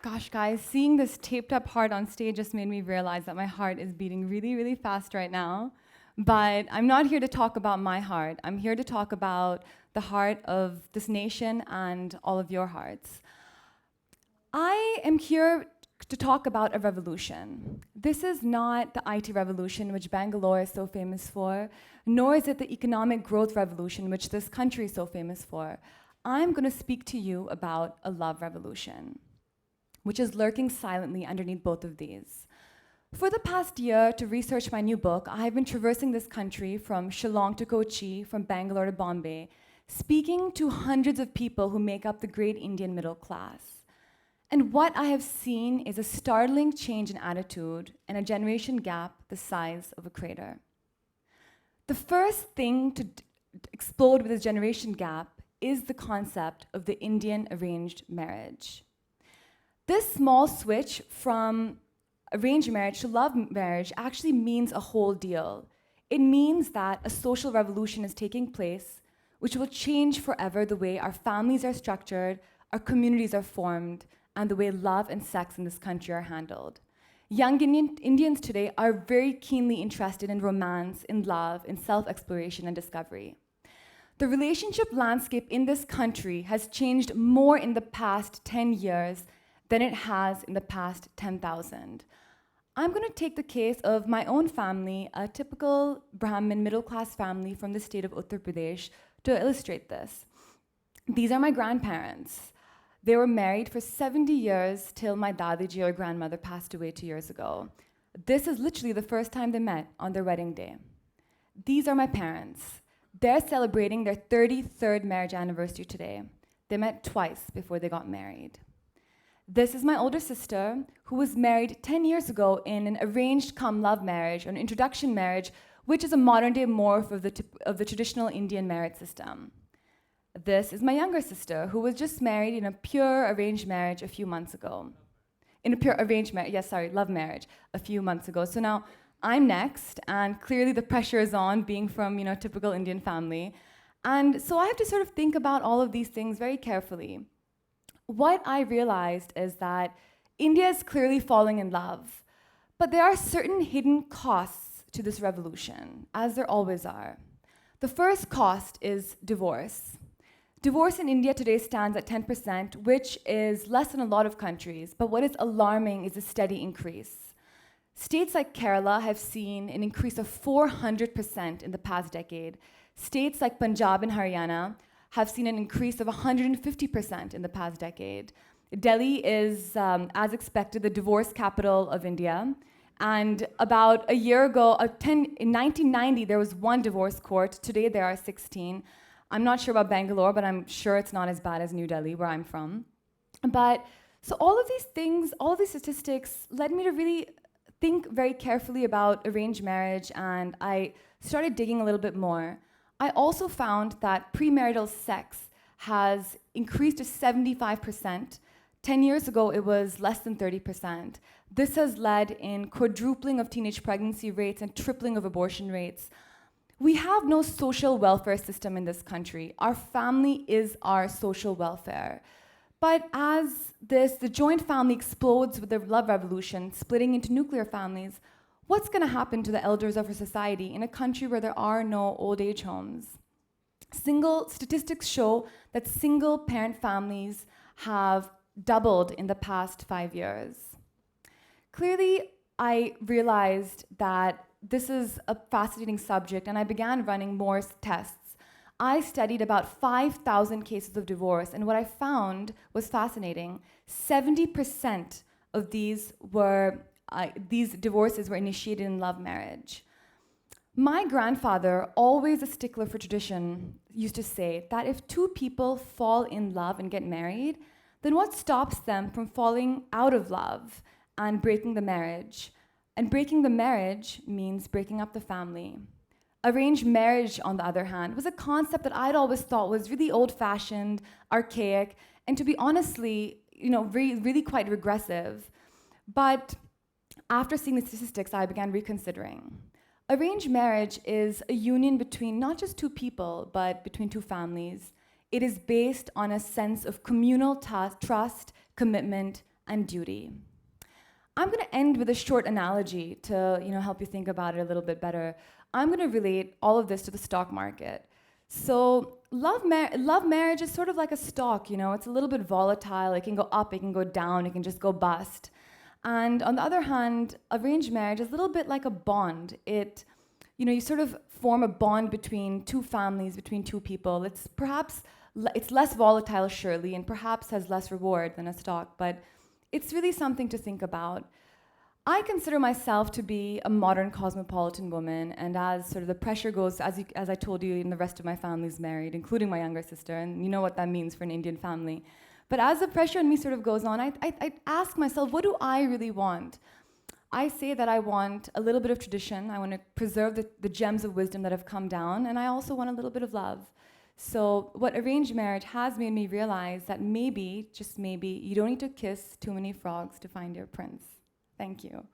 Gosh, guys, seeing this taped up heart on stage just made me realize that my heart is beating really, really fast right now. But I'm not here to talk about my heart. I'm here to talk about the heart of this nation and all of your hearts. I am here to talk about a revolution. This is not the IT revolution, which Bangalore is so famous for, nor is it the economic growth revolution, which this country is so famous for. I'm going to speak to you about a love revolution, which is lurking silently underneath both of these. For the past year, to research my new book, I have been traversing this country from Shillong to Kochi, from Bangalore to Bombay, speaking to hundreds of people who make up the great Indian middle class. And what I have seen is a startling change in attitude and a generation gap the size of a crater. The first thing to explode with this generation gap is the concept of the Indian arranged marriage. This small switch from arranged marriage to love marriage actually means a whole deal. It means that a social revolution is taking place, which will change forever the way our families are structured, our communities are formed, and the way love and sex in this country are handled. Young Indians today are very keenly interested in romance, in love, in self-exploration and discovery. The relationship landscape in this country has changed more in the past 10 years than it has in the past 10,000. I'm going to take the case of my own family, a typical Brahmin middle-class family from the state of Uttar Pradesh, to illustrate this. These are my grandparents. They were married for 70 years till my dadiji or grandmother passed away 2 years ago. This is literally the first time they met on their wedding day. These are my parents. They're celebrating their 33rd marriage anniversary today. They met twice before they got married. This is my older sister, who was married 10 years ago in an arranged cum love marriage, or an introduction marriage, which is a modern-day morph of the traditional Indian marriage system. This is my younger sister, who was just married in a pure arranged marriage a few months ago. In a pure arranged marriage, love marriage, a few months ago. So now I'm next, and clearly the pressure is on, being from, a typical Indian family. And so I have to sort of think about all of these things very carefully. What I realized is that India is clearly falling in love, but there are certain hidden costs to this revolution, as there always are. The first cost is divorce. Divorce in India today stands at 10%, which is less than a lot of countries, but what is alarming is a steady increase. States like Kerala have seen an increase of 400% in the past decade. States like Punjab and Haryana have seen an increase of 150% in the past decade. Delhi is, as expected, the divorce capital of India. And about a year ago, in 1990, there was one divorce court. Today, there are 16. I'm not sure about Bangalore, but I'm sure it's not as bad as New Delhi, where I'm from. But so all of these things, all of these statistics led me to really think very carefully about arranged marriage, and I started digging a little bit more. I also found that premarital sex has increased to 75%. 10 years ago, it was less than 30%. This has led in quadrupling of teenage pregnancy rates and tripling of abortion rates. We have no social welfare system in this country. Our family is our social welfare. But as the joint family explodes with the love revolution, splitting into nuclear families, what's going to happen to the elders of our society in a country where there are no old age homes? Statistics show that single parent families have doubled in the past 5 years. Clearly, I realized that this is a fascinating subject, and I began running more tests. I studied about 5,000 cases of divorce, and what I found was fascinating. 70% of these divorces were initiated in love marriage. My grandfather, always a stickler for tradition, used to say that if two people fall in love and get married, then what stops them from falling out of love and breaking the marriage? And breaking the marriage means breaking up the family. Arranged marriage, on the other hand, was a concept that I'd always thought was really old-fashioned, archaic, and to be honestly, really quite regressive. But after seeing the statistics, I began reconsidering. Arranged marriage is a union between not just two people, but between two families. It is based on a sense of communal trust, commitment, and duty. I'm going to end with a short analogy to help you think about it a little bit better. I'm going to relate all of this to the stock market. So love marriage is sort of like a stock, it's a little bit volatile. It can go up, it can go down, it can just go bust. And on the other hand, arranged marriage is a little bit like a bond. You sort of form a bond between two families, between two people. It's less volatile, surely, and perhaps has less reward than a stock, but it's really something to think about. I consider myself to be a modern cosmopolitan woman, and as sort of the pressure goes, as I told you, and the rest of my family's married, including my younger sister, and you know what that means for an Indian family. But as the pressure on me sort of goes on, I ask myself, what do I really want? I say that I want a little bit of tradition. I want to preserve the gems of wisdom that have come down, and I also want a little bit of love. So what arranged marriage has made me realize that maybe, just maybe, you don't need to kiss too many frogs to find your prince. Thank you.